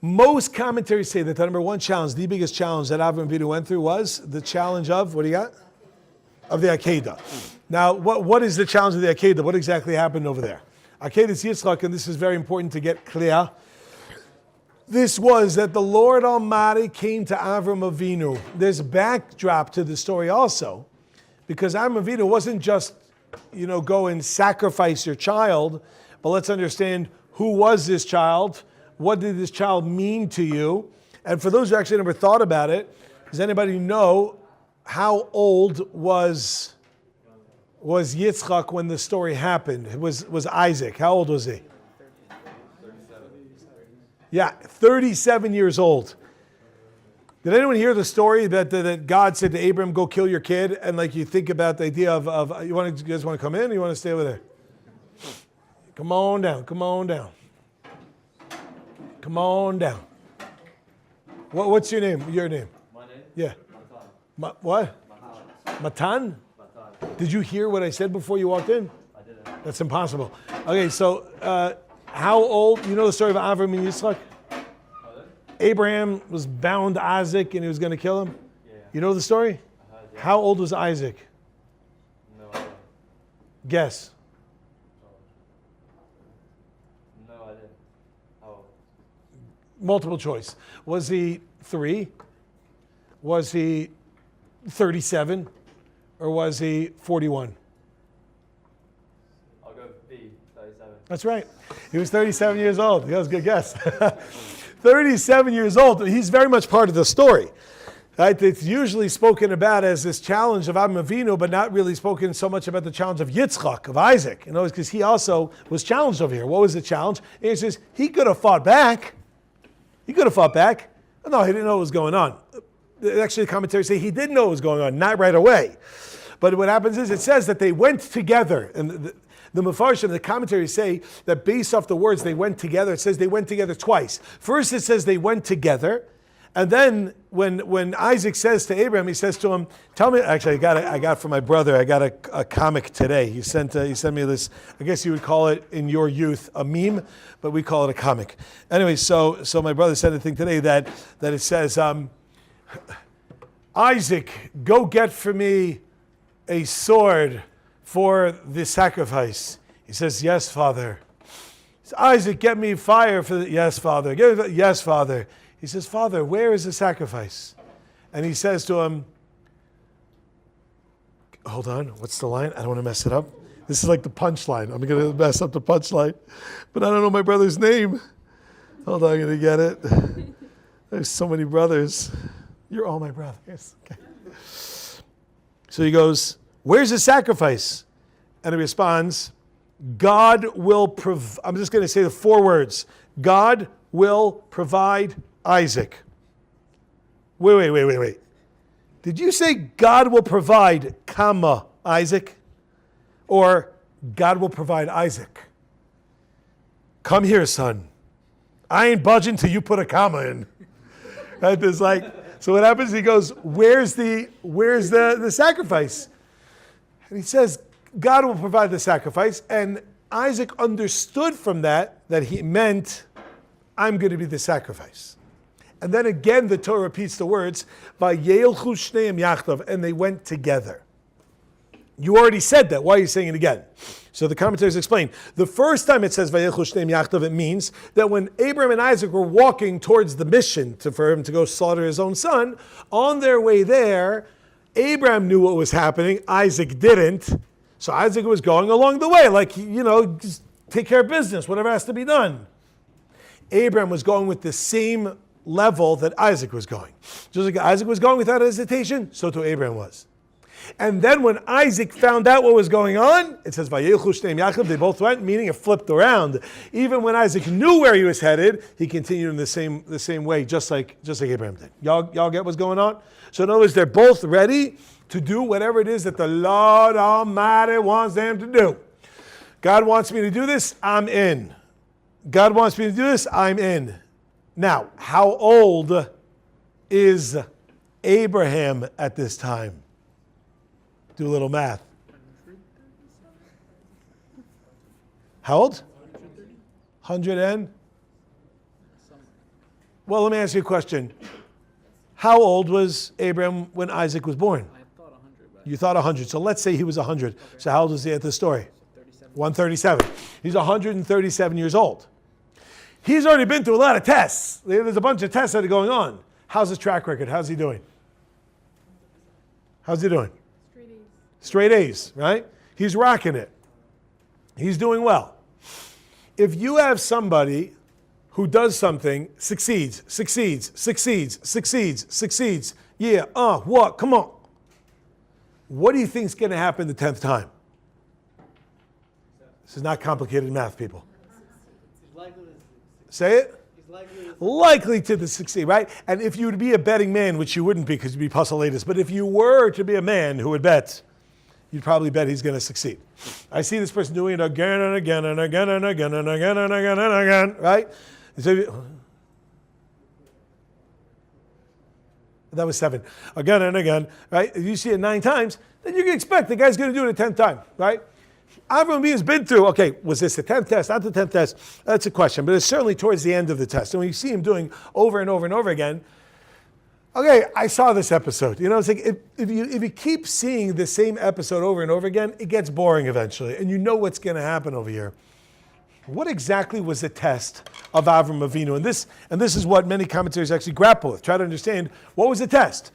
Most commentaries say that the number one challenge, the biggest challenge that Avram Avinu went through was the challenge of, what do you got? Of the Akedah. Now, what is the challenge of the Akedah? What exactly happened over there? Akedah is Yitzchak, and this is very important to get clear. This was that the Lord Almighty came to Avram Avinu. There's a backdrop to the story also, because Avram Avinu wasn't just, go and sacrifice your child, but let's understand who was this child. What did this child mean to you? And for those who actually never thought about it, does anybody know how old was Yitzchak when the story happened? It was Isaac. How old was he? 37. Yeah, 37 years old. Did anyone hear the story that God said to Abraham, go kill your kid? And you think about the idea of you guys want to come in or you want to stay over there? Come on down. Come on down. What's your name? Your name? My name? Yeah. Matan. What? Matan? Did you hear what I said before you walked in? I didn't. That's impossible. Okay, so how old? You know the story of Avram and Yitzchak? Abraham was bound to Isaac and he was going to kill him. Yeah. You know the story? I heard, yeah. How old was Isaac? No idea. Guess. No idea. How old? Multiple choice. Was he 3? Was he 37? Or was he 41? I'll go B, 37. That's right. He was 37 years old. That was a good guess. 37 years old. He's very much part of the story. Right? It's usually spoken about as this challenge of Avram Avinu, but not really spoken so much about the challenge of Yitzchak, of Isaac. Because he also was challenged over here. What was the challenge? And he says, he could have fought back. No, he didn't know what was going on. Actually, the commentaries say he did know what was going on, not right away. But what happens is it says that they went together. And the Mefarshim, the commentaries say that based off the words they went together, it says they went together twice. First it says they went together. And then when Isaac says to Abraham, he says to him, tell me, actually I got from my brother, I got a comic today. He sent me this, I guess you would call it in your youth a meme, but we call it a comic. Anyway, so my brother sent a thing today that it says, Isaac, go get for me a sword for the sacrifice. He says, yes, Father. He says, Isaac, get me fire for the, yes, Father. Yes, Father. He says, Father, where is the sacrifice? And he says to him, hold on, what's the line? I don't want to mess it up. This is like the punchline. I'm going to mess up the punchline, but I don't know my brother's name. Hold on, I'm going to get it. There's so many brothers. You're all my brothers. Okay. So he goes, where's the sacrifice? And he responds, God will I'm just going to say the 4 words. God will provide Isaac. Wait. Did you say God will provide, Isaac? Or God will provide Isaac? Come here, son. I ain't budging till you put a comma in. Right? There's so what happens? He goes, where's the sacrifice? And he says, God will provide the sacrifice. And Isaac understood from that he meant, I'm going to be the sacrifice. And then again, the Torah repeats the words, Vayelchu shneim yachdav, and they went together. You already said that. Why are you saying it again? So the commentators explain. The first time it says Vayelchu shneim yachdav, it means that when Abraham and Isaac were walking towards the mission for him to go slaughter his own son, on their way there, Abraham knew what was happening. Isaac didn't. So Isaac was going along the way, just take care of business, whatever has to be done. Abraham was going with the same level that Isaac was going. Just like Isaac was going without hesitation, so too Abraham was. And then when Isaac found out what was going on, it says, Vayelchu shneim yachdav, they both went, meaning it flipped around. Even when Isaac knew where he was headed, he continued in the same way, just like Abraham did. Y'all get what's going on? So in other words, they're both ready to do whatever it is that the Lord Almighty wants them to do. God wants me to do this, I'm in. God wants me to do this, I'm in. Now, how old is Abraham at this time? Do a little math. How old? 100 and? Well, let me ask you a question. How old was Abraham when Isaac was born? I thought 100, but You thought 100. So let's say he was 100. Okay. So how old is he at this story? 37. 137. He's 137 years old. He's already been through a lot of tests. There's a bunch of tests that are going on. How's his track record? How's he doing? How's he doing? Straight A's, right? He's rocking it. He's doing well. If you have somebody who does something, succeeds, yeah, what? Come on. What do you think is going to happen the 10th time? This is not complicated math, people. Say it. Likely to succeed, right? And if you would be a betting man, which you wouldn't be because you'd be puzzleitis, but if you were to be a man who would bet, you'd probably bet he's going to succeed. I see this person doing it again and again and again and again and again and again and again, right? So that was 7. Again and again, right? If you see it 9 times, then you can expect the guy's going to do it a 10th time, right? Avram has been through, okay, was this the 10th test, not the 10th test? That's a question, but it's certainly towards the end of the test. And when you see him doing over and over and over again, okay, I saw this episode. You know, it's like if you keep seeing the same episode over and over again, it gets boring eventually, and you know what's going to happen over here. What exactly was the test of Avram Avinu? And this is what many commentators actually grapple with. Try to understand, what was the test?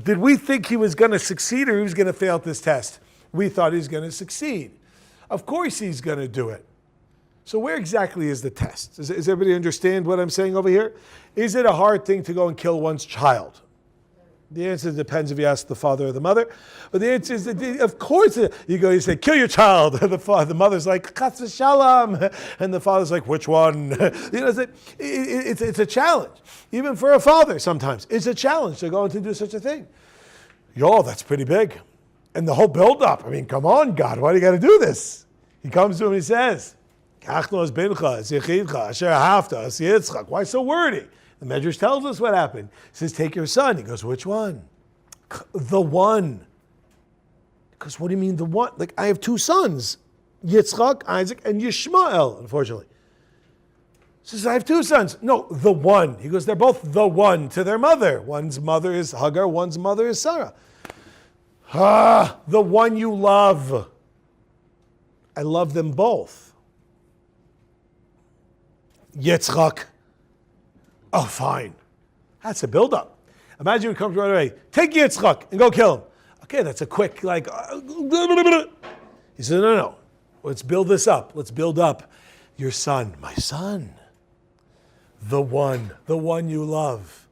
Did we think he was going to succeed or he was going to fail at this test? We thought he was going to succeed. Of course he's going to do it. So where exactly is the test? Does everybody understand what I'm saying over here? Is it a hard thing to go and kill one's child? The answer depends if you ask the father or the mother. But the answer is, of course, you say, kill your child. The mother's like, Chas v'shalom. And the father's like, which one? You know, it's a challenge. Even for a father sometimes. It's a challenge to go and to do such a thing. Yo, that's pretty big. And the whole build-up. I mean, come on, God, why do you got to do this? He comes to him and he says, why so wordy? The Medrash tells us what happened. He says, take your son. He goes, which one? The one. Because what do you mean the one? Like, I have 2 sons, Yitzchak, Isaac, and Yishmael, unfortunately. He says, I have 2 sons. No, the one. He goes, they're both the one to their mother. One's mother is Hagar, one's mother is Sarah. The one you love. I love them both. Yitzchak. Oh, fine. That's a build-up. Imagine we come right away. Take Yitzchak and go kill him. Okay, that's a quick, like... He said, no. Let's build this up. Let's build up your son. My son. The one you love.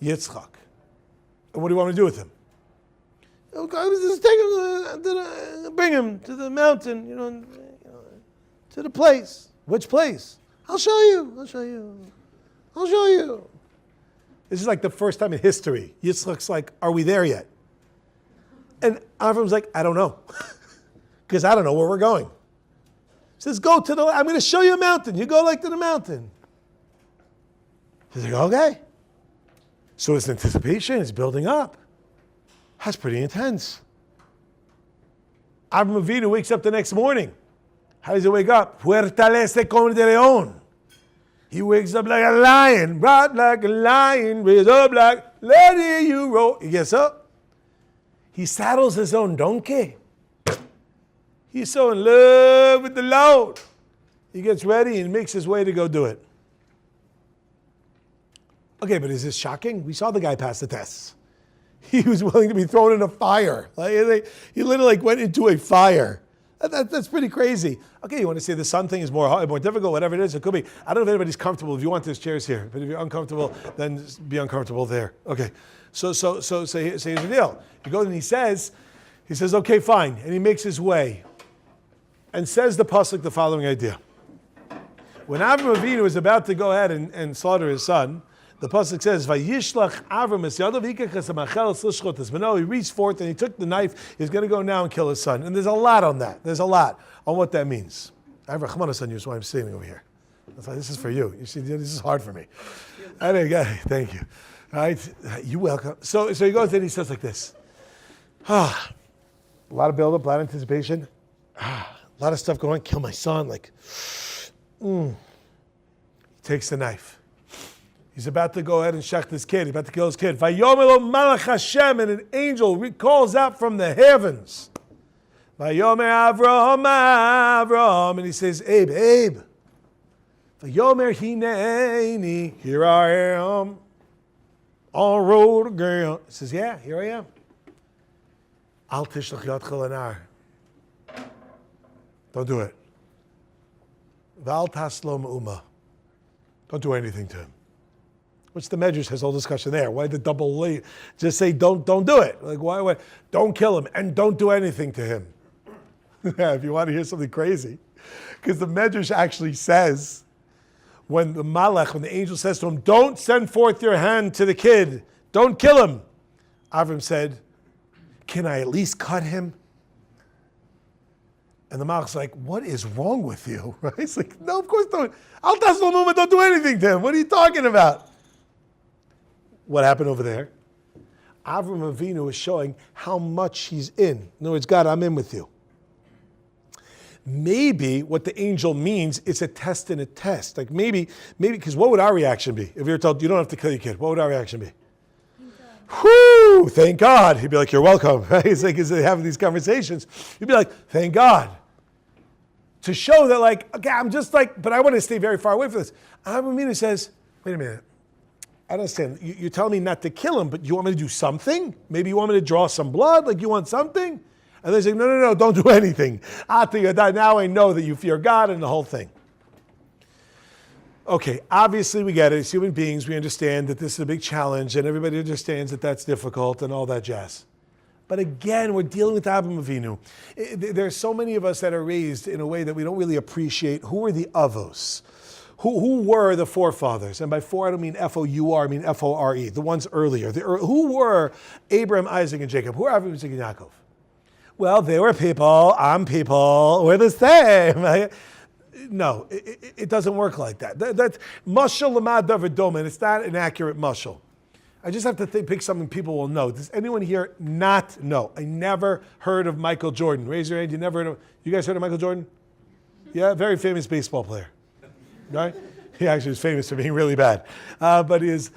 Yitzchak. And what do you want me to do with him? Okay, just take him, bring him to the mountain, to the place. Which place? I'll show you. This is like the first time in history. Yitzchak's like, are we there yet? And Avram's like, I don't know. Because I don't know where we're going. He says, I'm going to show you a mountain. You go to the mountain. He's like, okay. So it's anticipation, it's building up. That's pretty intense. Avram Avinu wakes up the next morning. How does he wake up? Fuertalece como de león. He wakes up like a lion, brought like a lion, raised up like, let you roll. He gets up. He saddles his own donkey. He's so in love with the load. He gets ready and makes his way to go do it. Okay, but is this shocking? We saw the guy pass the tests. He was willing to be thrown in a fire. He literally went into a fire. That's pretty crazy. Okay, you want to say the sun thing is more difficult, whatever it is, it could be. I don't know if anybody's comfortable. If you want, there's chairs here. But if you're uncomfortable, then be uncomfortable there. Okay. So here's the deal. He goes and he says, okay, fine. And he makes his way. And says the pasuk the following idea. When Avram Avinu is about to go ahead and slaughter his son, the pasuk says, "Vayishlach Avram es yadav hikachas hamachel l'shchot es beno." He reached forth and he took the knife. He's going to go now and kill his son. And there's a lot on that. There's a lot on what that means. I have Rachmanos on you, so I'm sitting over here. That's why this is for you. You see, this is hard for me. Thank you. All right, you welcome. So he goes and he says like this. A lot of build-up, a lot of anticipation. A lot of stuff going on. Kill my son. He takes the knife. He's about to go ahead and shech this kid. He's about to kill his kid. Vayomer lo malach Hashem, and an angel calls out from the heavens. Vayomer Avraham, Avraham, and he says, Abe. Vayomer hineni, here I am, on road again. He says, yeah, here I am. Al tishlach yadcha lanar. Don't do it. Val taslo me'uma. Don't do anything to him. Which the Medrash has all discussion there. Why the double lead? Just say don't do it. Like why? Don't kill him and don't do anything to him. If you want to hear something crazy, because the Medrash actually says when the angel says to him, "Don't send forth your hand to the kid. Don't kill him." Avram said, "Can I at least cut him?" And the Malach's like, "What is wrong with you?" Right? It's like, "No, of course don't. Al taslo me'uma, don't do anything to him. What are you talking about?" What happened over there? Avram Avinu is showing how much he's in. In other words, God, I'm in with you. Maybe what the angel means is a test and a test. Like maybe, because what would our reaction be? If you were told, you don't have to kill your kid, what would our reaction be? Whoo, thank God. He'd be like, you're welcome. Right? It's like, as they have these conversations, you'd be like, thank God. To show that like, okay, I'm just like, but I want to stay very far away from this. Avram Avinu says, wait a minute. I don't understand. You're telling me not to kill him, but you want me to do something? Maybe you want me to draw some blood? Like you want something? And they say, no, don't do anything. Now I know that you fear God and the whole thing. Okay, obviously we get it. As human beings, we understand that this is a big challenge and everybody understands that that's difficult and all that jazz. But again, we're dealing with Avram Avinu. There are so many of us that are raised in a way that we don't really appreciate who are the avos. Who were the forefathers? And by four, I don't mean F-O-U-R, I mean F-O-R-E, the ones earlier. Who were Abraham, Isaac, and Jacob? Who are Abraham, Isaac, and Yaakov? Well, they were people, I'm people, we're the same. No, it doesn't work like that. That's mashal lamad davar doma, and it's not an accurate mashal. I just have to pick something people will know. Does anyone here not know? I never heard of Michael Jordan. Raise your hand, you never heard of, you guys heard of Michael Jordan? Yeah, very famous baseball player. Right? He actually is famous for being really bad. But he is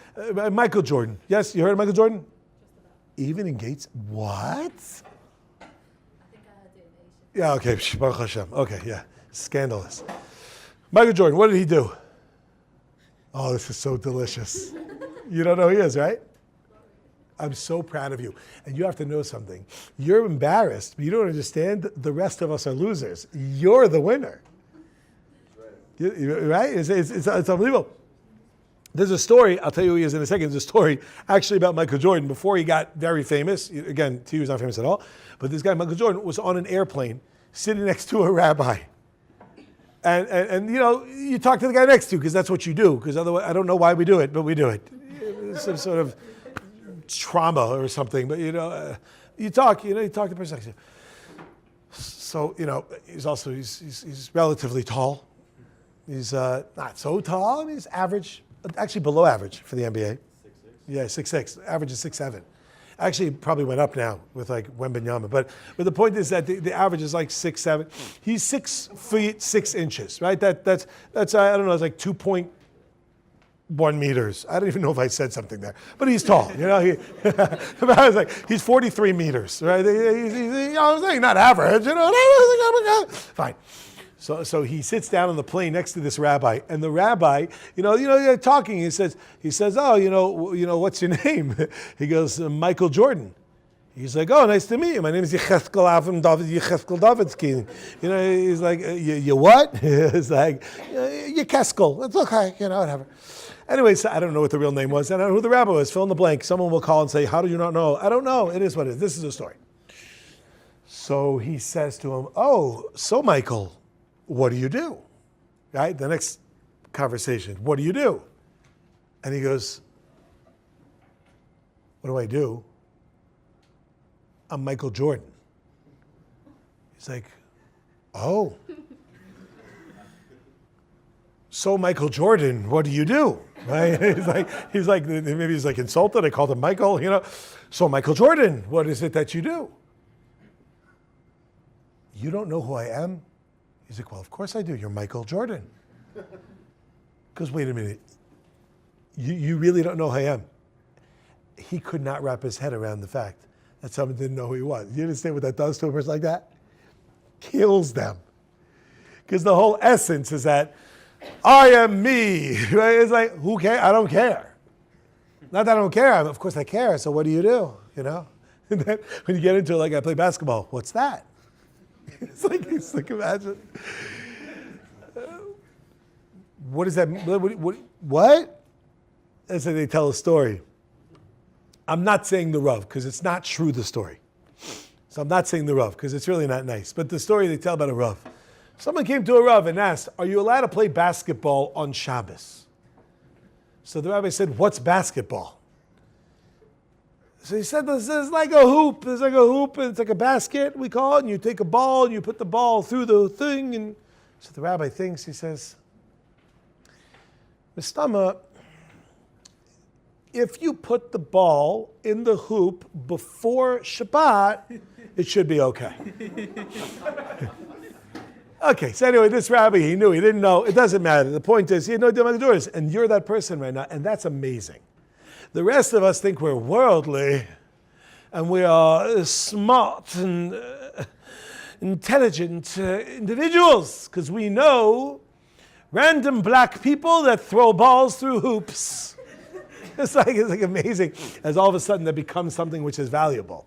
Michael Jordan. Yes, you heard of Michael Jordan? Even in Gates? What? I think I had it in Asia. Yeah, okay. Baruch Hashem. Okay, yeah. Scandalous. Michael Jordan, what did he do? Oh, this is so delicious. You don't know who he is, right? I'm so proud of you. And you have to know something. You're embarrassed, but you don't understand. The rest of us are losers. You're the winner. Right? It's unbelievable. There's a story, I'll tell you who he is in a second. There's a story actually about Michael Jordan before he got very famous. Again, to you, he's not famous at all. But this guy, Michael Jordan, was on an airplane sitting next to a rabbi. And you know, you talk to the guy next to because that's what you do. Because otherwise, I don't know why we do it, but we do it. It's some sort of trauma or something. But you talk to the person. So, he's relatively tall. He's not so tall. He's average, actually below average for the NBA. 6'6". Yeah, 6'6". Average is 6'7". Actually, probably went up now with like Wembanyama. But the point is that the average is like 6'7". He's 6 feet 6 inches, right? That's I don't know. It's like 2.1 meters. I don't even know if I said something there, but he's tall. I was like, he's 43 meters, right? I was like, not average, Fine. So he sits down on the plane next to this rabbi, and the rabbi, they're talking. He says, oh, what's your name? He goes, Michael Jordan. He's like, oh, nice to meet you. My name is Yecheskel Avram Davidsky. He's like, you what? He's like, Yecheskel. It's okay, whatever. Anyway, so I don't know what the real name was. I don't know who the rabbi was. Fill in the blank. Someone will call and say, how do you not know? I don't know. It is what it is. This is the story. So he says to him, oh, so Michael, what do you do? Right? The next conversation, what do you do? And he goes, what do I do? I'm Michael Jordan. He's like, oh. So Michael Jordan, what do you do? Right? He's like, maybe he's like insulted. I called him Michael, So Michael Jordan, what is it that you do? You don't know who I am? He's like, well, of course I do. You're Michael Jordan. He goes, wait a minute. You really don't know who I am. He could not wrap his head around the fact that someone didn't know who he was. You understand what that does to a person like that? Kills them. Because the whole essence is that I am me. Right? It's like, who cares? I don't care. Not that I don't care. Of course I care. So what do? You know? And then when you get into it, like I play basketball, what's that? It's like imagine. What does that mean? What? That's how they tell a story. I'm not saying the Rav, because it's not true, the story. So I'm not saying the Rav, because it's really not nice. But the story they tell about a Rav. Someone came to a Rav and asked, are you allowed to play basketball on Shabbos? So the rabbi said, what's basketball? So he said, this is like a hoop. There's like a hoop, and it's like a basket, we call it, and you take a ball, and you put the ball through the thing. And so the rabbi thinks, he says, Mistama, if you put the ball in the hoop before Shabbat, it should be okay. Okay, so anyway, this rabbi, he knew, he didn't know, it doesn't matter. The point is, he had no idea what the door is, and you're that person right now, and that's amazing. The rest of us think we're worldly, and we are smart and intelligent individuals, because we know random black people that throw balls through hoops. It's like amazing, as all of a sudden that becomes something which is valuable.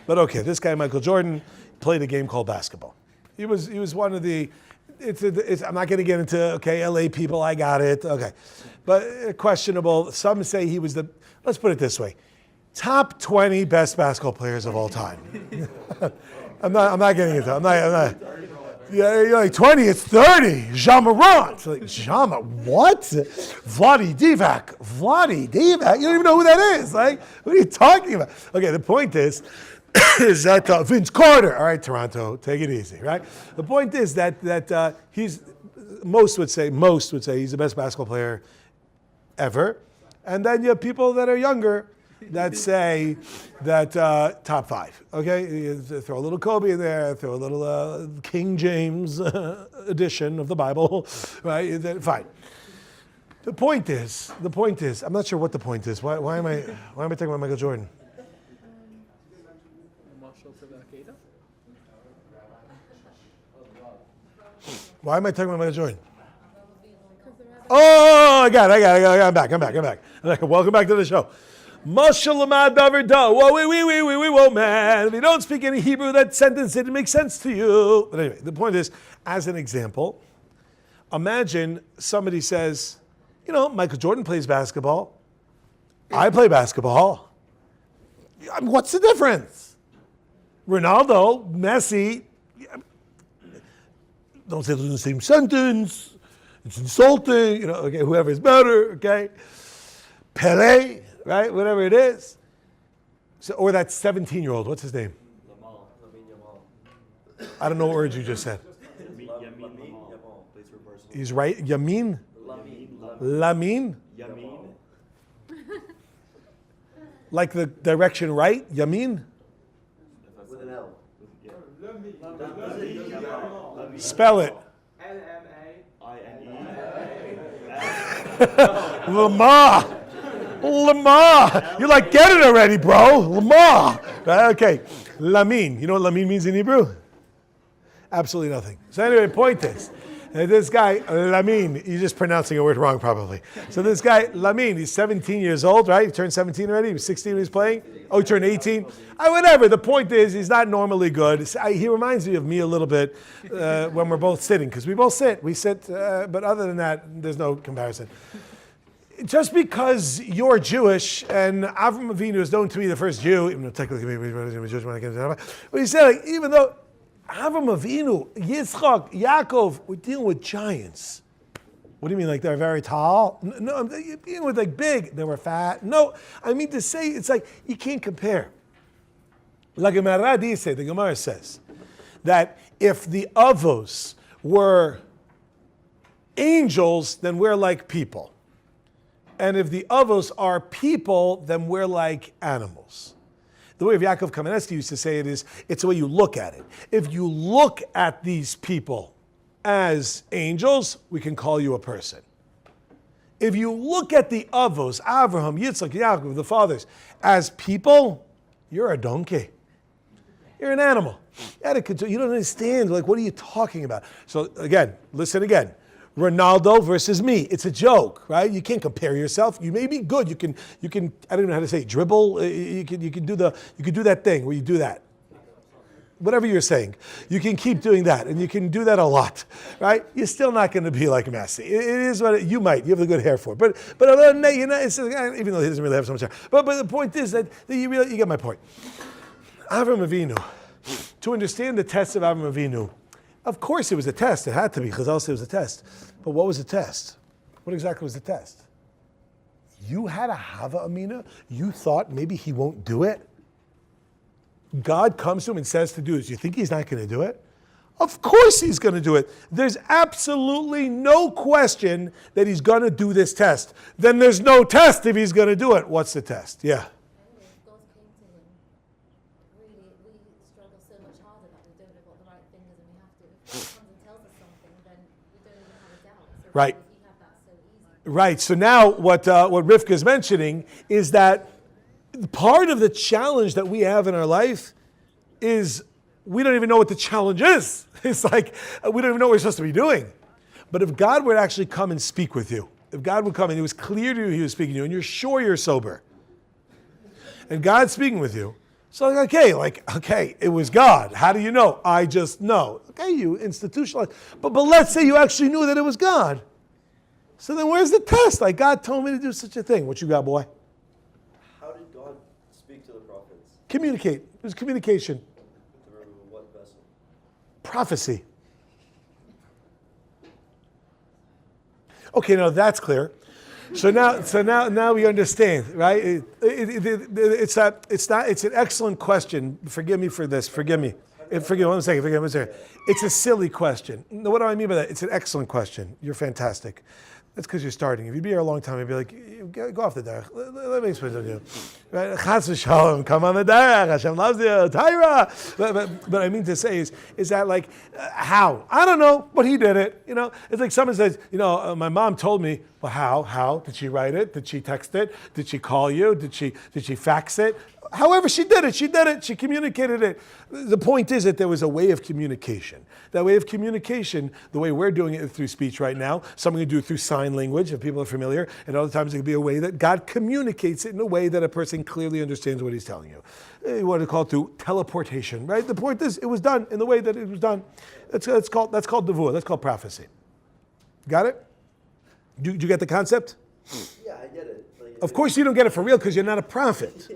But okay, this guy, Michael Jordan, played a game called basketball. He was one of the, I'm not going to get into, okay, LA people, I got it, okay. But questionable, some say he was let's put it this way, top 20 best basketball players of all time. I'm not getting into it, I'm not. Yeah, you're like 20, it's 30. Jean-Morant. It's like, what? Vladi Divac. You don't even know who that is. Like, what are you talking about? Okay, the point is that Vince Carter. All right, Toronto, take it easy, right? The point is that he's, most would say he's the best basketball player ever. And then you have people that are younger that say that top 5, okay? You throw a little Kobe in there, throw a little King James edition of the Bible, right? Fine. The point is, I'm not sure what the point is. Why am I talking about Michael Jordan? Why am I talking about Michael Jordan? Oh, I got it. I'm back. Welcome back to the show. Whoa, man. If you don't speak any Hebrew, that sentence didn't make sense to you. But anyway, the point is, as an example, imagine somebody says, Michael Jordan plays basketball. I play basketball. What's the difference? Ronaldo, Messi, don't say those in the same sentence. It's insulting, okay, whoever is better, okay? Pele, right, whatever it is. So, or that 17-year-old, what's his name? I don't know what words you just said. He's right, Yamin? Lamin? Like the direction right, Yamin? With an L. Spell it. Lamar. Lamar. You're like, get it already, bro. Lamar. Right? Okay. Lamin. You know what Lamin means in Hebrew? Absolutely nothing. So anyway, point is, this guy, Lamin, you're just pronouncing a word wrong probably. So this guy, Lamin, he's 17 years old, right? He turned 17 already. He was 16 when he was playing. Oh, he turned 18. Whatever. The point is, he's not normally good. He reminds me of me a little bit when we're both sitting, because we both sit. We sit, but other than that, there's no comparison. Just because you're Jewish and Avram Avinu is known to be the first Jew, even though technically maybe he was Jewish when I get into that, but he said, like, even though Avram Avinu, Yitzchak, Yaakov, we're dealing with giants. What do you mean, like they're very tall? No, I'm dealing with like big. They were fat. No, I mean to say, it's like you can't compare. La Gemara dice, the Gemara says, that if the Avos were angels, then we're like people. And if the Avos are people, then we're like animals. The way of Yaakov Kamenetsky used to say it is, it's the way you look at it. If you look at these people as angels, we can call you a person. If you look at the Avos, Avraham, Yitzchak, Yaakov, the fathers, as people, you're a donkey. You're an animal. You don't understand. Like, what are you talking about? So again, listen again. Ronaldo versus me. It's a joke, right? You can't compare yourself. You may be good. You can. I don't even know how to say it, dribble. You can do that thing where you do that. Whatever you're saying, you can keep doing that, and you can do that a lot, right? You're still not going to be like Messi. It is what you might. You have the good hair for it, but other than that, it's, even though he doesn't really have so much hair. But the point is that you get my point. Avram Avinu, to understand the test of Avram Avinu, of course it was a test. It had to be, because else it was a test. But what was the test? What exactly was the test? You had a Hava Amina. You thought maybe he won't do it. God comes to him and says to do this. You think he's not going to do it? Of course he's going to do it. There's absolutely no question that he's going to do this test. Then there's no test if he's going to do it. What's the test? Yeah. Anyway, if God came to him, really, we struggle so much harder that we don't know what the right thing is and we have to. If God comes and tells us something, then we don't even have a doubt. So Right. he had that so easy. Right. So now what Rivka is mentioning is that part of the challenge that we have in our life is we don't even know what the challenge is. It's like we don't even know what we're supposed to be doing. But if God would actually come and speak with you, if God would come and it was clear to you he was speaking to you, and you're sure you're sober, and God's speaking with you, so okay, it was God. How do you know? I just know. Okay, you institutionalize. But let's say you actually knew that it was God. So then where's the test? Like, God told me to do such a thing. What you got, boy? How did God speak to the prophets? Communicate. It was communication. Through what vessel? Prophecy. Okay, now that's clear. So now we understand, right? It's an excellent question. Forgive me for this. Forgive me. Forgive one second. It's a silly question. What do I mean by that? It's an excellent question. You're fantastic. That's because you're starting. If you'd be here a long time, you'd be like, go off the derech. Let me explain to you. Right? Chas v'shalom, come on the derech. Hashem loves you. Torah. But I mean to say is that like, how? I don't know, but he did it. You know, it's like someone says, my mom told me. Well, how? How? Did she write it? Did she text it? Did she call you? Did she fax it? However she did it. She communicated it. The point is that there was a way of communication. That way of communication, the way we're doing it through speech right now, some can do it through sign language, if people are familiar, and other times it can be a way that God communicates it in a way that a person clearly understands what he's telling you. You want to call it through teleportation, right? The point is, it was done in the way that it was done. That's called devuah. That's called prophecy. Got it? Do you get the concept? Yeah, I get it. Of course you don't get it for real because you're not a prophet.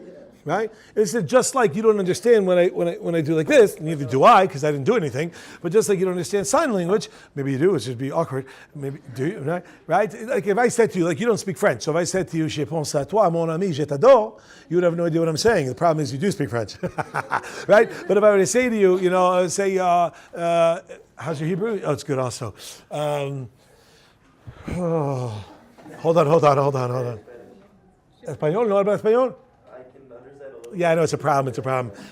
Right? It's just like you don't understand when I do like this, neither do I, because I didn't do anything, but just like you don't understand sign language, maybe you do, it's just be awkward, maybe do you, right? Like if I said to you, like you don't speak French, so if I said to you, je pense à toi, mon ami, je t'adore, you would have no idea what I'm saying. The problem is you do speak French, right? But if I were to say to you, say, how's your Hebrew? Oh, it's good also. Hold on. Español, no habla español? Yeah, I know it's a problem.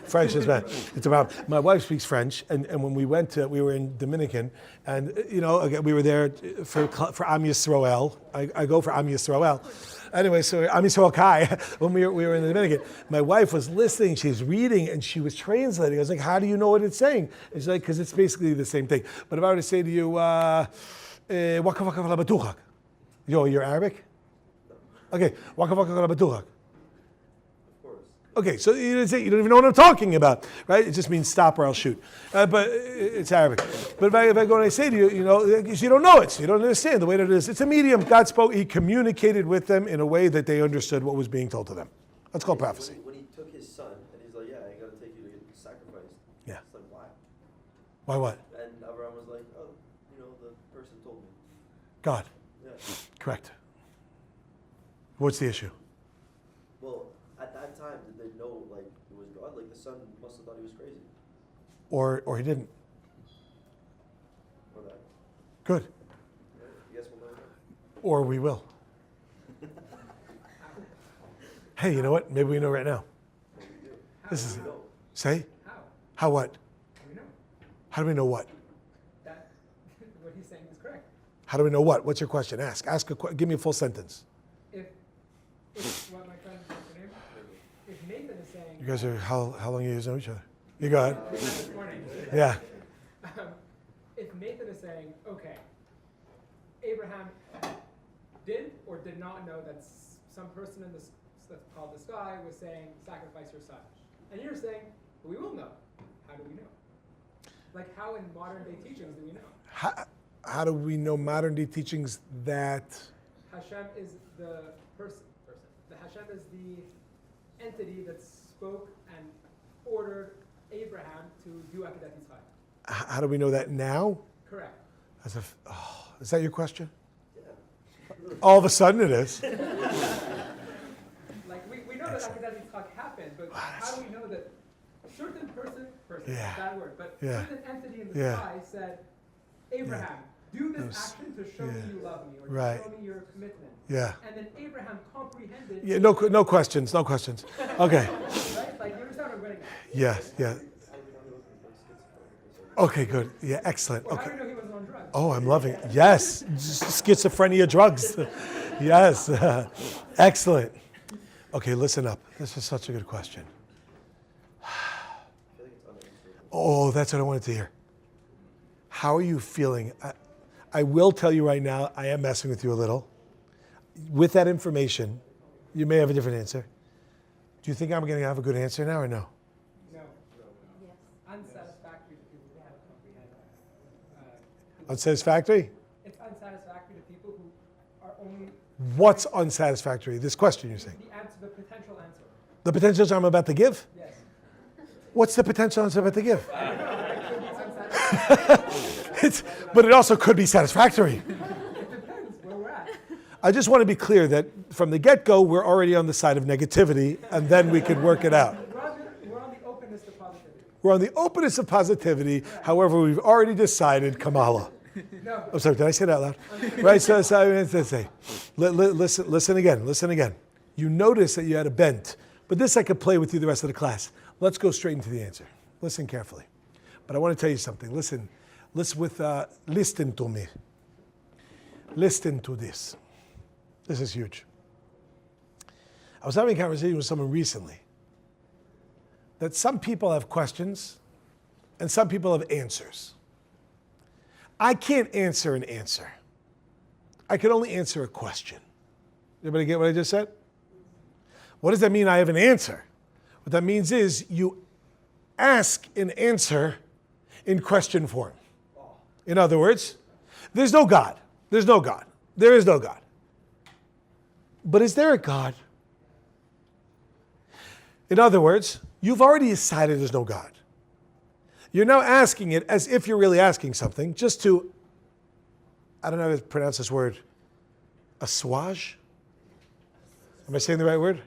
French is bad. It's a problem. My wife speaks French, and when we were in Dominican, and again, we were there for Am Yisroel. I go for Am Yisroel. Anyway, so Am Yisroel Kai. When we were in the Dominican, my wife was listening. She was reading, and she was translating. I was like, "How do you know what it's saying?" And she's like, "Because it's basically the same thing." But if I were to say to you, "Waka waka wala batuchak," you're Arabic. Okay, waka waka wala batuchak. Okay, so you don't even know what I'm talking about, right? It just means stop or I'll shoot. But it's Arabic. But if I go and I say to you, you don't know it, so you don't understand the way that it is. It's a medium. God spoke. He communicated with them in a way that they understood what was being told to them. That's called prophecy. When he took his son, and he's like, I got to take you to get sacrificed. Yeah. It's like, why? Why what? And Abraham was like, the person told me. God. Yeah. Correct. What's the issue? Well, at that time, did they know, it was God? Like, the son must have thought he was crazy. Or he didn't. Or that. Good. Yeah, you guess we'll know that? Or we will. Hey, you know what? Maybe we know right now. Maybe we do. This is We know. Say? How? How what? We know How do we know what? that what he's saying is correct. How do we know what? What's your question? Ask. Give me a full sentence. If what my friend, what's her name? If Nathan is saying, You guys are, how long you guys know each other? You go ahead. this morning, Yeah. if Nathan is saying, okay, Abraham did or did not know that some person in this that's called the sky was saying, sacrifice your son, and you're saying, we will know. How do we know? Like, how in modern day teachings do we know? How do we know modern day teachings that? Hashem is the person. The Hashem is the entity that spoke and ordered Abraham to do Akedah Yitzchak. How do we know that now? Correct. Is that your question? All of a sudden it is. Like, we know that Akedah Yitzchak happened, but how do we know that a certain person, Yeah. bad word, but Yeah. certain entity in the Yeah. sky said, Abraham, do this action to show me you love me, or Right. to show me your commitment. Yeah. And then Abraham comprehended. Yeah. No questions. No questions. Okay. Right? Like, you understand what I'm getting at? Yes. Yeah. Okay. Good. Yeah. Excellent. Or how do Okay. we know he wasn't on drugs? Oh, I'm loving it. Yes. Schizophrenia drugs. Yes. Excellent. Okay. Listen up. This is such a good question. Oh, that's what I wanted to hear. How are you feeling? I will tell you right now, I am messing with you a little. With that information, you may have a different answer. Do you think I'm going to have a good answer now or no? No. Yes. Unsatisfactory to people who haven't comprehended. Unsatisfactory? It's unsatisfactory to people who are only What's unsatisfactory? This question you're saying. the answer, the potential answer. The potentials I'm about to give? Yes. What's the potential I'm about to give? It could be unsatisfactory. But it also could be satisfactory. It depends where we're at. I just want to be clear that from the get-go, we're already on the side of negativity, and then we could work it out. We're on the openness to positivity. We're on the openness of positivity. However, we've already decided Kamala. No. I'm sorry, did I say that out loud? Right, so I meant to say, listen again. You notice that you had a bent, but this I could play with you the rest of the class. Let's go straight into the answer. Listen carefully. But I want to tell you something. Listen to me. Listen to this. This is huge. I was having a conversation with someone recently that some people have questions and some people have answers. I can't answer an answer. I can only answer a question. Everybody get what I just said? What does that mean, I have an answer? What that means is you ask an answer in question form. In other words, there's no God. There's no God. There is no God. But is there a God? In other words, you've already decided there's no God. You're now asking it as if you're really asking something, just to, I don't know how to pronounce this word, assuage? Am I saying the right word?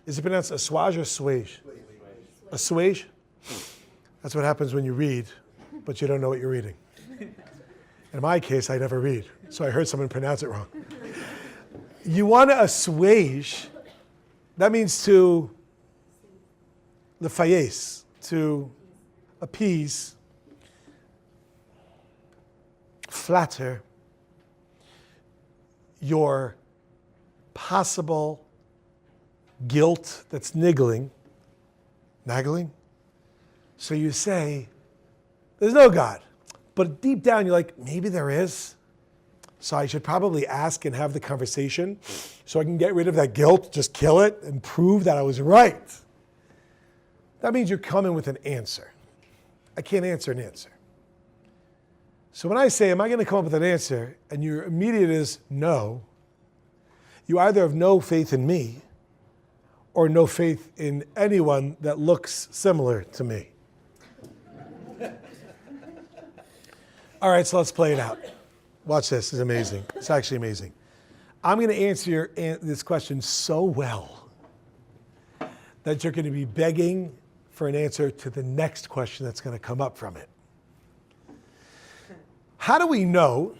Is it pronounced assuage or assuage? Assuage? That's what happens when you read, but you don't know what you're reading. In my case, I never read, so I heard someone pronounce it wrong. You want to assuage, that means to lefayes, to appease, flatter your possible guilt that's nagging. So you say, there's no God. But deep down you're like, maybe there is. So I should probably ask and have the conversation so I can get rid of that guilt, just kill it and prove that I was right. That means you're coming with an answer. I can't answer an answer. So when I say, am I going to come up with an answer? And your immediate is no. You either have no faith in me or no faith in anyone that looks similar to me. All right, so let's play it out. Watch this, it's amazing. It's actually amazing. I'm going to answer this question so well that you're going to be begging for an answer to the next question that's going to come up from it. How do we know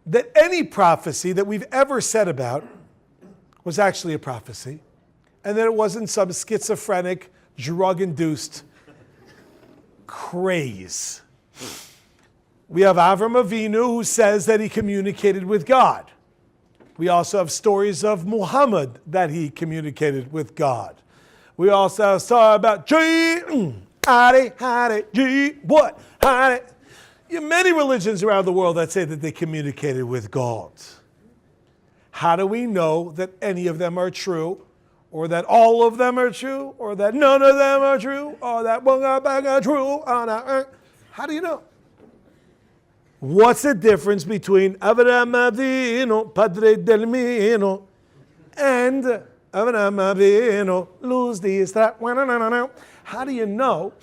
that any prophecy that we've ever said about was actually a prophecy, and that it wasn't some schizophrenic, drug-induced craze? We have Avram Avinu who says that he communicated with God. We also have stories of Muhammad that he communicated with God. We also have a story about what? Many religions around the world that say that they communicated with God. How do we know that any of them are true, or that all of them are true, or that none of them are true, or that one are true? How do you know? What's the difference between Avram Avinu, Padre del Mino, and Avram Avinu, Luz di Istra? How do you know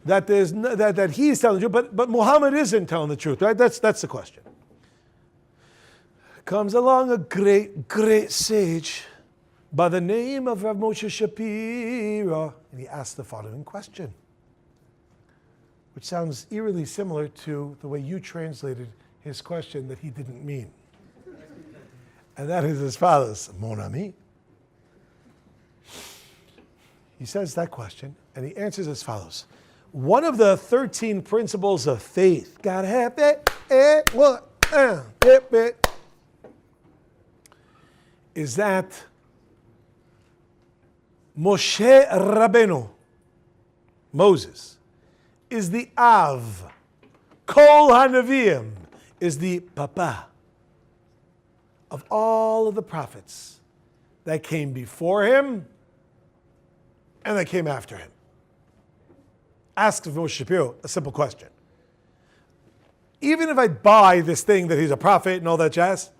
that that he's telling the truth, but Muhammad isn't telling the truth, right? That's the question. Comes along a great sage by the name of Rav Moshe Shapiro, and he asked the following question, which sounds eerily similar to the way you translated his question that he didn't mean. And that is as follows, Mon ami. He says that question, and he answers as follows. One of the 13 principles of faith, gotta have it, is that Moshe Rabbeinu, Moses, is the Av. Kol HaNeviim is the Papa of all of the prophets that came before him and that came after him. Ask Moshe Shapiro a simple question. Even if I buy this thing that he's a prophet and all that jazz,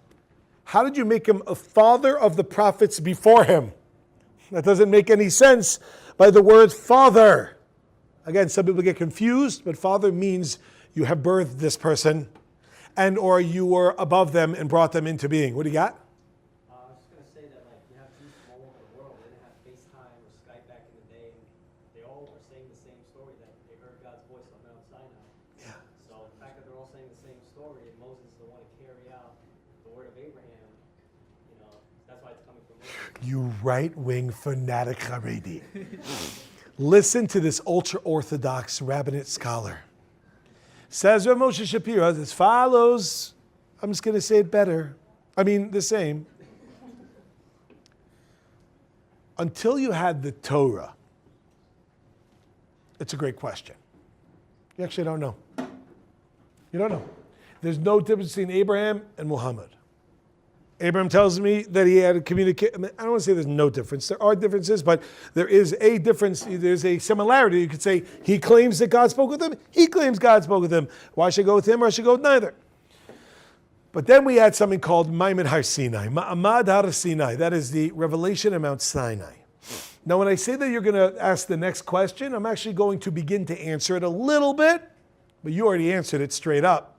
how did you make him a father of the prophets before him? That doesn't make any sense by the word father. Again, some people get confused, but father means you have birthed this person and or you were above them and brought them into being. What do you got? I was just going to say that, you have Jews from all over the world. They didn't have FaceTime or Skype back in the day. They all were saying the same story, that they heard God's voice on Mount Sinai. Yeah. So the fact that they're all saying the same story, and Moses is the one to carry out the word of Abraham, that's why it's coming from Moses. You right-wing fanatic Haredi. Listen to this ultra-Orthodox rabbinate scholar. Says Rav Moshe Shapiro as follows. I'm just going to say it better. The same. Until you had the Torah, it's a great question. You actually don't know. You don't know. There's no difference between Abraham and Muhammad. Abraham tells me that he had to communicate. I don't want to say there's no difference. There are differences, but there is a difference. There's a similarity. You could say he claims that God spoke with him. He claims God spoke with him. Why should I go with him or I should go with neither? But then we had something called Maimon Har Sinai. Ma'amad Har Sinai. That is the revelation of Mount Sinai. Now, when I say that you're going to ask the next question, I'm actually going to begin to answer it a little bit, but you already answered it straight up.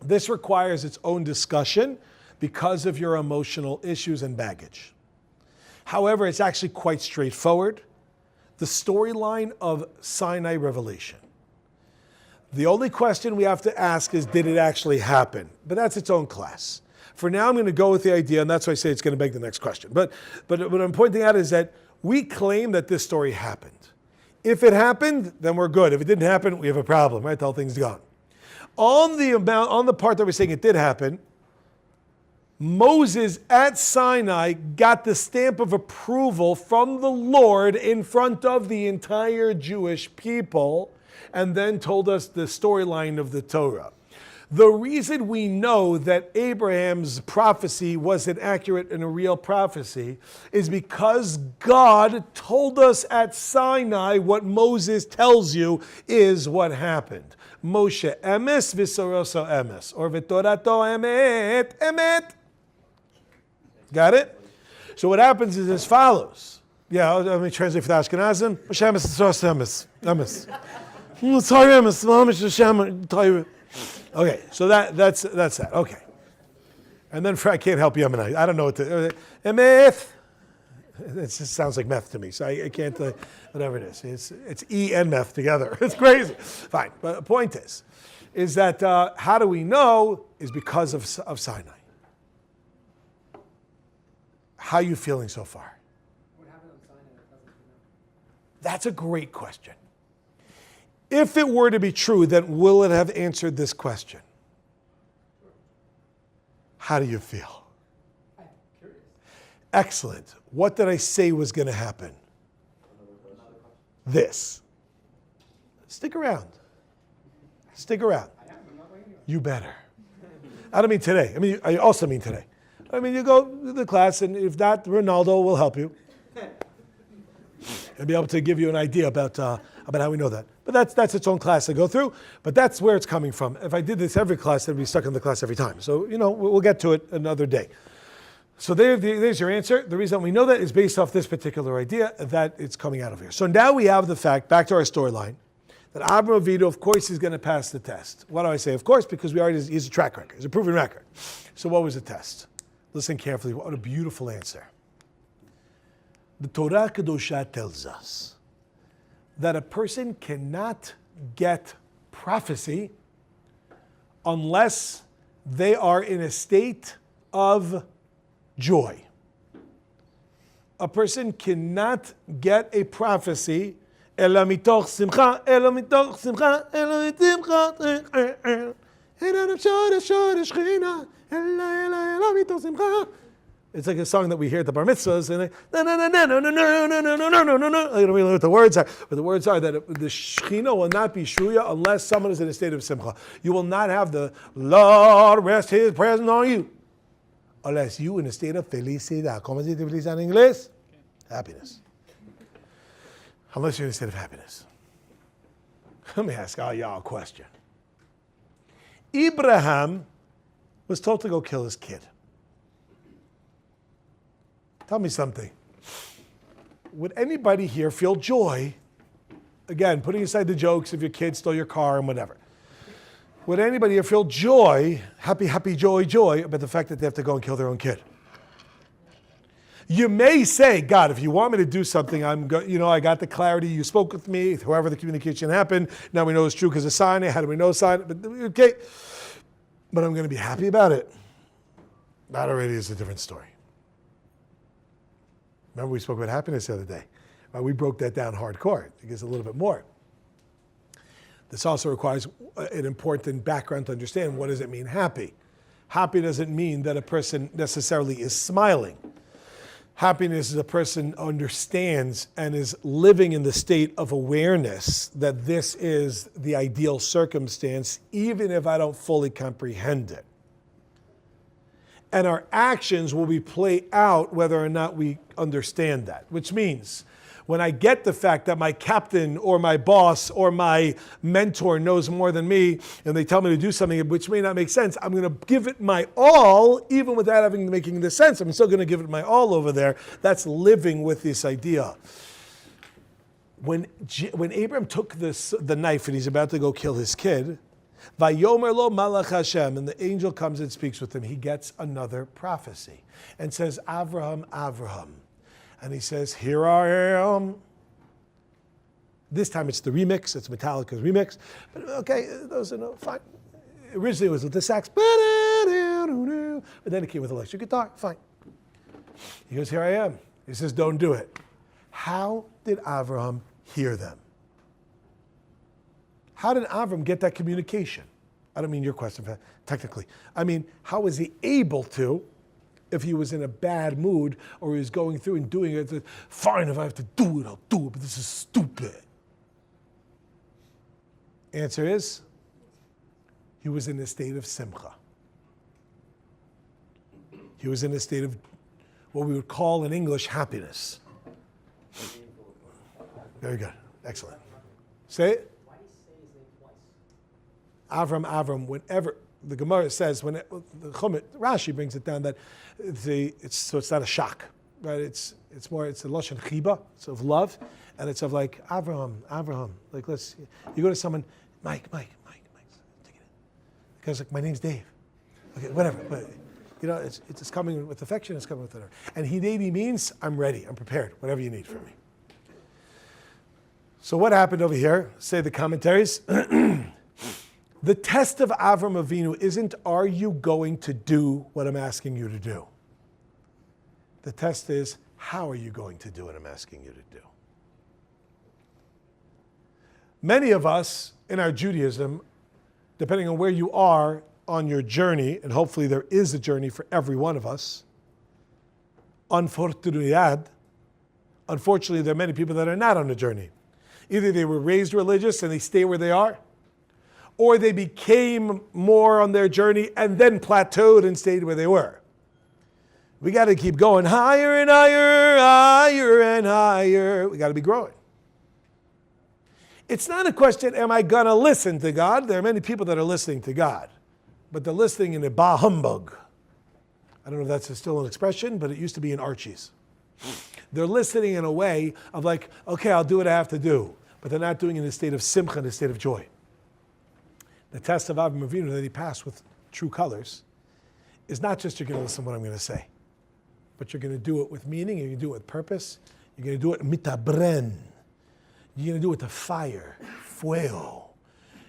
This requires its own discussion because of your emotional issues and baggage. However, it's actually quite straightforward. The storyline of Sinai revelation. The only question we have to ask is, did it actually happen? But that's its own class. For now, I'm going to go with the idea, and that's why I say it's going to beg the next question. But what I'm pointing out is that we claim that this story happened. If it happened, then we're good. If it didn't happen, we have a problem, right? The whole thing's gone. On the part that we're saying it did happen, Moses at Sinai got the stamp of approval from the Lord in front of the entire Jewish people and then told us the storyline of the Torah. The reason we know that Abraham's prophecy was an accurate and a real prophecy is because God told us at Sinai what Moses tells you is what happened. Moshe emes v'soroso emes, or v'torato emet, emet. Got it? So what happens is as follows. Yeah, let me translate for the Ashkenazim. Moshe emes v'soroso emes. Emes. Okay, so that's that. Okay. And then I can't help Yemenite. I don't know what to... Emeth. It just sounds like meth to me, so I can't... whatever it is. It's E and meth together. It's crazy. Fine. But the point is that how do we know is because of Sinai. How are you feeling so far? What happened on Sinai that doesn't know? That's a great question. If it were to be true, then will it have answered this question? How do you feel? I'm curious. Excellent. What did I say was going to happen? This. Stick around. Stick around. I'm not going anywhere. You better. I don't mean today. I also mean today. You go to the class, and if not, Ronaldo will help you. And be able to give you an idea about how we know that. But that's its own class to go through. But that's where it's coming from. If I did this every class, I'd be stuck in the class every time. So, we'll get to it another day. So there's your answer. The reason we know that is based off this particular idea that it's coming out of here. So now we have the fact, back to our storyline, that Avraham Avinu, of course, is going to pass the test. Why do I say of course? Because he's a track record. He's a proven record. So what was the test? Listen carefully. What a beautiful answer. The Torah Kedosha tells us that a person cannot get prophecy unless they are in a state of joy. A person cannot get a prophecy אלא מתוך שמחה, אלא מתוך שמחה, אלא מתוך שמחה. אלא נפשו שכינה, אלא מתוך שמחה. It's like a song that we hear at the bar mitzvahs, and I don't really know what the words are, but the words are that the Shekhinah will not be shuya unless someone is in a state of simcha. You will not have the Lord rest His presence on you unless you in a state of felicidad. ¿Cómo se dice felicidad en inglés? Happiness. Unless you're in a state of happiness. Let me ask all y'all a question. Abraham was told to go kill his kid. Tell me something. Would anybody here feel joy? Again, putting aside the jokes of your kid stole your car and whatever. Would anybody here feel joy, happy, joy, about the fact that they have to go and kill their own kid? You may say, God, if you want me to do something, I got the clarity, you spoke with me, however the communication happened, now we know it's true because of sign, how do we know sign? But okay, but I'm going to be happy about it. That already is a different story. Remember we spoke about happiness the other day. We broke that down hardcore. It gives a little bit more. This also requires an important background to understand what does it mean happy. Happy doesn't mean that a person necessarily is smiling. Happiness is a person understands and is living in the state of awareness that this is the ideal circumstance, even if I don't fully comprehend it. And our actions will be played out whether or not we understand that, which means when I get the fact that my captain or my boss or my mentor knows more than me and they tell me to do something which may not make sense, I'm going to give it my all even without making the sense. I'm still going to give it my all over there. That's living with this idea. When Abraham took the knife and he's about to go kill his kid, Vayomer lo malach Hashem, and the angel comes and speaks with him. He gets another prophecy and says, Avraham, Avraham. And he says, here I am. This time it's the remix, it's Metallica's remix. But okay, those are fine. Originally it was with the sax, but then it came with electric guitar, fine. He goes, here I am. He says, don't do it. How did Avraham hear them? How did Avram get that communication? I don't mean your question, technically. I mean, how was he able to, if he was in a bad mood or he was going through and doing it, fine, if I have to do it, I'll do it, but this is stupid. Answer is, he was in a state of simcha. He was in a state of what we would call in English happiness. Very good, excellent. Say it. Avram, whenever the Gemara says, when the Chumit, Rashi brings it down that it's not a shock, right? It's a lashon chiba, it's of love, and it's of like Avraham. Like you go to someone, Mike, take it in. Because like my name's Dave, okay, whatever. But it's coming with affection. It's coming with whatever. And Hidei means I'm ready, I'm prepared, whatever you need from me. So what happened over here? Say the commentaries. The test of Avram Avinu isn't, are you going to do what I'm asking you to do? The test is, how are you going to do what I'm asking you to do? Many of us in our Judaism, depending on where you are on your journey, and hopefully there is a journey for every one of us, unfortunately, there are many people that are not on a journey. Either they were raised religious and they stay where they are, or they became more on their journey and then plateaued and stayed where they were. We got to keep going higher and higher, higher and higher. We got to be growing. It's not a question, am I going to listen to God? There are many people that are listening to God, but they're listening in a bah humbug. I don't know if that's still an expression, but it used to be in Archie's. They're listening in a way of like, okay, I'll do what I have to do, but they're not doing it in a state of simcha, in a state of joy. The test of Avraham Avinu that he passed with true colors is not just you're going to listen to what I'm going to say, but you're going to do it with meaning, you're going to do it with purpose, you're going to do it mitabren. You're going to do it with the fire, fuego.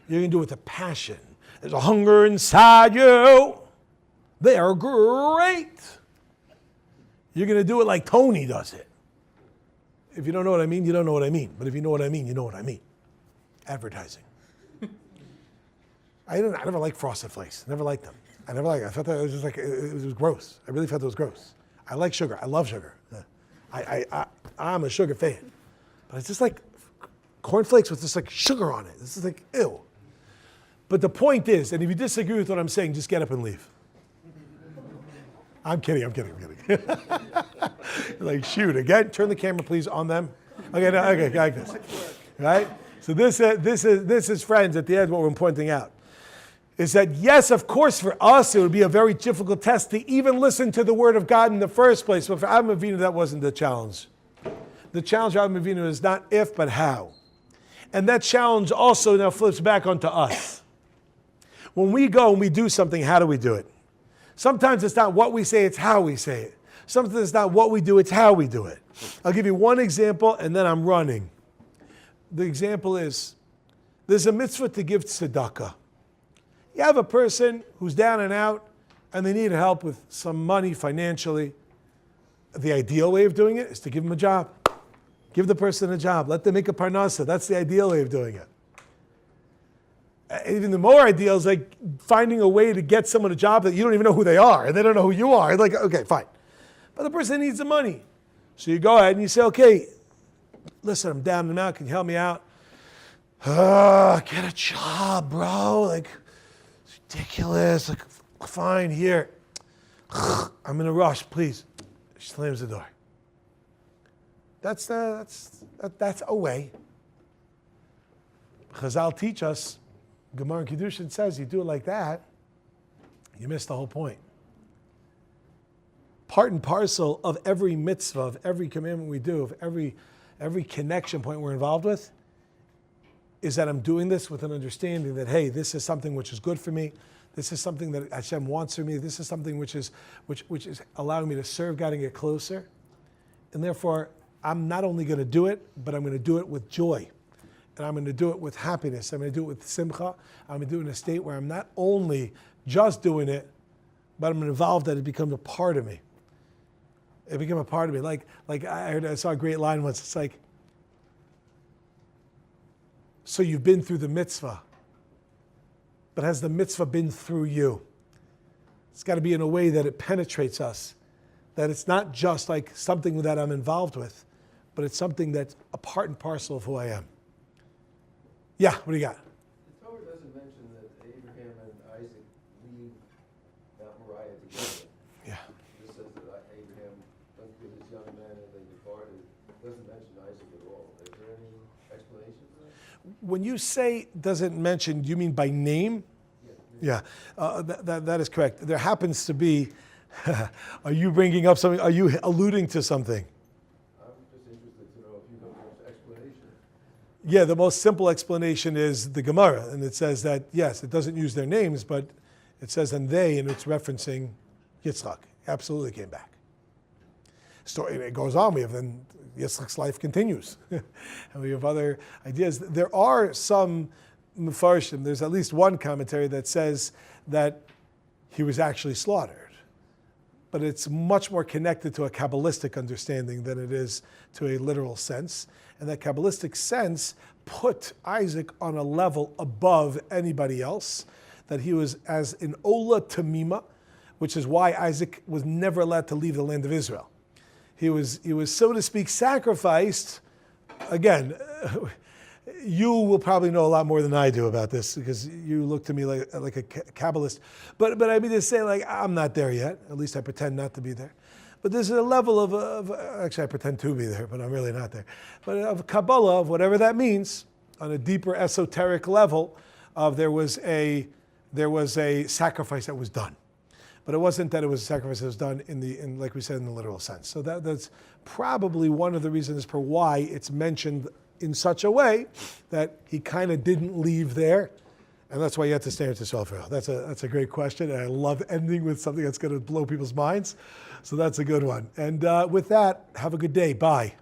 You're going to do it with the passion. There's a hunger inside you. They are great. You're going to do it like Tony does it. If you don't know what I mean, you don't know what I mean. But if you know what I mean, you know what I mean. Advertising. I never liked Frosted Flakes. Never liked them. I thought that it was just like, it was gross. I really felt it was gross. I like sugar. I love sugar. I'm a sugar fan. But it's just like cornflakes with just like sugar on it. This is like, ew. But the point is, and if you disagree with what I'm saying, just get up and leave. I'm kidding. Like, shoot, again, turn the camera please on them. Okay, like this. Right? So this is, friends, at the end, what we're pointing out. Is that, yes, of course, for us, it would be a very difficult test to even listen to the word of God in the first place. But for Avraham Avinu, that wasn't the challenge. The challenge for Avraham Avinu is not if, but how. And that challenge also now flips back onto us. When we go and we do something, how do we do it? Sometimes it's not what we say, it's how we say it. Sometimes it's not what we do, it's how we do it. I'll give you one example, and then I'm running. The example is, there's a mitzvah to give tzedakah. You have a person who's down and out, and they need help with some money financially. The ideal way of doing it is to give them a job. Give the person a job. Let them make a parnasa. That's the ideal way of doing it. Even the more ideal is like finding a way to get someone a job that you don't even know who they are, and they don't know who you are. Like, okay, fine. But the person needs the money. So you go ahead and you say, okay, listen, I'm down and out. Can you help me out? Get a job, bro. Like, it's ridiculous. Like, fine, here. I'm in a rush, please. She slams the door. That's a way. Chazal teach us, Gemara and Kiddushin says, you do it like that, you miss the whole point. Part and parcel of every mitzvah, of every commandment we do, of every connection point we're involved with, is that I'm doing this with an understanding that, hey, this is something which is good for me. This is something that Hashem wants from me. This is something which is allowing me to serve God and get closer. And therefore, I'm not only going to do it, but I'm going to do it with joy. And I'm going to do it with happiness. I'm going to do it with simcha. I'm going to do it in a state where I'm not only just doing it, but I'm involved that it becomes a part of me. It became a part of me. Like I saw a great line once. It's like, so you've been through the mitzvah, but has the mitzvah been through you? It's got to be in a way that it penetrates us, that it's not just like something that I'm involved with, but it's something that's a part and parcel of who I am. Yeah, what do you got? The Torah doesn't mention that Abraham and Isaac leave Mount Moriah together. Yeah. It just says that Abraham went with his young men and they departed. It doesn't mention Isaac at all. Is there any explanation for that? When you say doesn't mention, do you mean by name? Yeah, that is correct. There happens to be, are you bringing up something? Are you alluding to something? I'm just interested to know if you have an explanation. Yeah, the most simple explanation is the Gemara, and it says that, yes, it doesn't use their names, but it says, and they, and it's referencing Yitzchak. Absolutely came back. Story, it goes on, we have then, Yitzchak's life continues. And we have other ideas. There are some Mefarshim, there's at least one commentary that says that he was actually slaughtered. but it's much more connected to a Kabbalistic understanding than it is to a literal sense. And that Kabbalistic sense put Isaac on a level above anybody else, that he was as an Ola Tamima, which is why Isaac was never allowed to leave the land of Israel. He was, so to speak, sacrificed. Again, you will probably know a lot more than I do about this because you look to me like a Kabbalist. But I mean to say, like, I'm not there yet. At least I pretend not to be there. But there's a level of actually I pretend to be there, but I'm really not there. But of Kabbalah, of whatever that means, on a deeper esoteric level, there was a sacrifice that was done. But it wasn't that it was a sacrifice that was done in like we said, in the literal sense. So that's probably one of the reasons for why it's mentioned in such a way that he kind of didn't leave there. And that's why you have to stand to Israel. That's a great question. And I love ending with something that's going to blow people's minds. So that's a good one. And with that, have a good day. Bye.